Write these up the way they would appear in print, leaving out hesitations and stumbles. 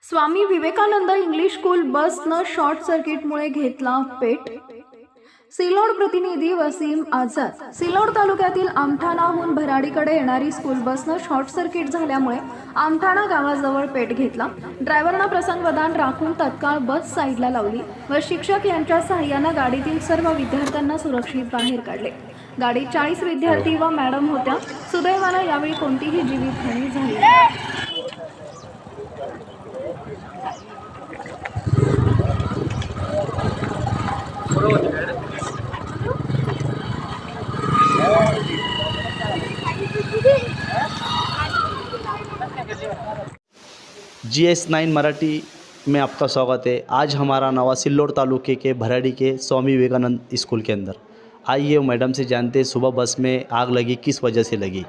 Swami Vivekananda English school बसनं short सर्किटमुळे घेतला पेट। सिल्लोड प्रतिनिधी वसीम आझाद। सिल्लोड तालुक्यातील आमठाणाहून भराडीकडे येणारी स्कूल बसनं शॉर्ट सर्किट झाल्यामुळे आमठाणा गावाजवळ पेट घेतला। ड्रायव्हरनं प्रसंगवधान राखून तत्काळ बस साईडला लावली व शिक्षक यांच्या सहाय्यानं गाडीतील सर्व विद्यार्थ्यांना सुरक्षित बाहेर काढले। गाडीत 40 विद्यार्थी व मॅडम होत्या। सुदैवानं यावेळी कोणतीही जीवितहानी झाली नाही। GS9 मराठी में आपका स्वागत है। आज हमारा नवा सिल्लोड तालुके के भराड़ी के स्वामी विवेकानंद स्कूल के अंदर। आइए मैडम से जानते हैं सुबह बस में आग लगी किस वजह से लगी।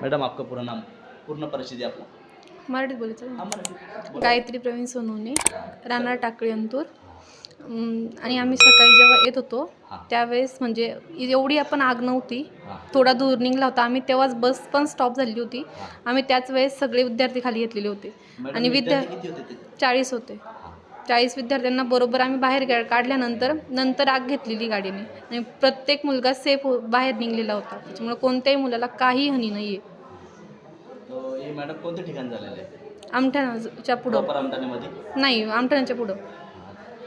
मैडम आपका पूरा नाम पूर्ण परिचय दिया आपको। मराठीत बोलायचं। गायत्री प्रवीण सोनवणे, राहणार टाकळी अंतूर। आणि आम्ही सकाळी जेव्हा येत होतो त्यावेळेस म्हणजे एवढी आपण आग नव्हती, थोडा दूर निघला होता आम्ही, तेव्हाच बस पण स्टॉप झाली होती। आम्ही त्याच वेळेस सगळे विद्यार्थी खाली घेतलेले होते आणि विद्यार्थी 40 होते। 40 विद्यार्थ्यांना बरोबर आम्ही बाहेर काढल्यानंतर आग घेतलेली गाडीने आणि प्रत्येक मुलगा सेफ बाहेर निघलेला होता। त्याच्यामुळे कोणत्याही मुलाला काही हानी नाही आहे। हे मॅडम कोणत्या ठिकाणी झालेलं आहे? आमठाणाच्या पुढं नाही, आमठाणाच्या पुढं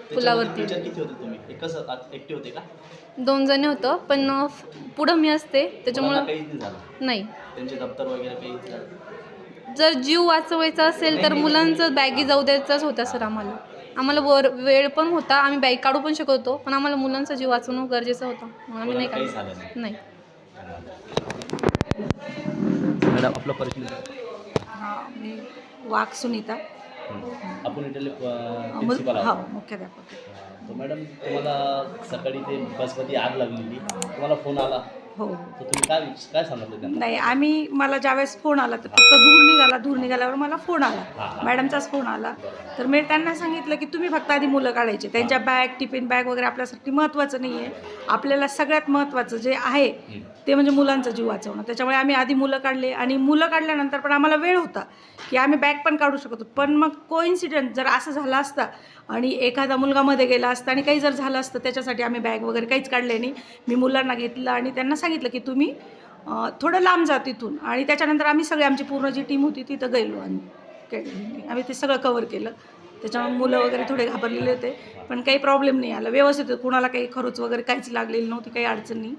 पुलावरती। किती होते तुम्ही? एकच एकटे होते का? 2 जण होतं, पण पुढं मी असते त्याच्यामुळं काही नाही झालं नाही। त्यांचे दप्तर वगैरे काही? जर जीव वाचवायचा असेल तर मुलांचं बॅगी जाऊ द्यायचंच होतं सर। आम्हाला वेळ पण होता, आम्ही बॅग काढू पण शकत होतो, पण आम्हाला मुलांचा जीव वाचवणं गरजेचं होतं म्हणून आम्ही नाही काढलं। नाही मॅडम आपला परिचय? हां, मी वाघ सुनीता, आपण इथले प्रिन्सिपल हो आहात। मुख्याध्यापक। तर मॅडम तुम्हाला सकाळी ते बसमध्ये आग लागलेली, तुम्हाला फोन आला हो, तर तुम्ही काय सांगितलं त्यांना? नाही, मला ज्यावेळेस फोन आला तर फक्त धूर निघाल्यावर मला फोन आला, मॅडमचाच फोन आला। तर मी त्यांना सांगितलं की तुम्ही फक्त आधी मुलं काढायचे, त्यांच्या बॅग, टिफिन बॅग वगैरे आपल्यासाठी महत्त्वाचं नाही आहे। आपल्याला सगळ्यात महत्त्वाचं जे आहे ते म्हणजे मुलांचा जीव वाचवणं। त्याच्यामुळे आम्ही आधी मुलं काढले आणि मुलं काढल्यानंतर पण आम्हाला वेळ होता की आम्ही बॅग पण काढू शकतो। पण मग कोइन्सिडेंट जर असं झालं असतं आणि एखादा मुलगा मध्ये गेला असता आणि काही जर झालं असतं, त्याच्यासाठी आम्ही बॅग वगैरे काहीच काढले नाही। मी मुलांना घेतलं आणि त्यांना सांगितलं की तुम्ही थोडं लांब जा तिथून, आणि त्याच्यानंतर आम्ही सगळे आमची पूर्ण जी टीम होती तिथं गेलो आम्ही ते सगळं कवर केलं। त्याच्यामुळे मुलं वगैरे थोडे घाबरलेले होते, पण काही प्रॉब्लेम नाही आला, व्यवस्थित होतं। कुणाला काही खरोच वगैरे काहीच लागलेली नव्हती, काही अडचण नाही।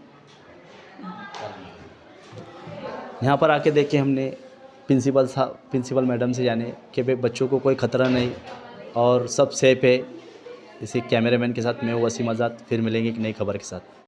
यहाँ पर आके देखे हमने प्रिंसिपल मैडम से जाने कि भाई बच्चों को कोई ख़तरा नहीं और सब सेफ है। इसी कैमरामैन के साथ मैं वसीम आज़ाद, फिर मिलेंगे एक नई खबर के साथ।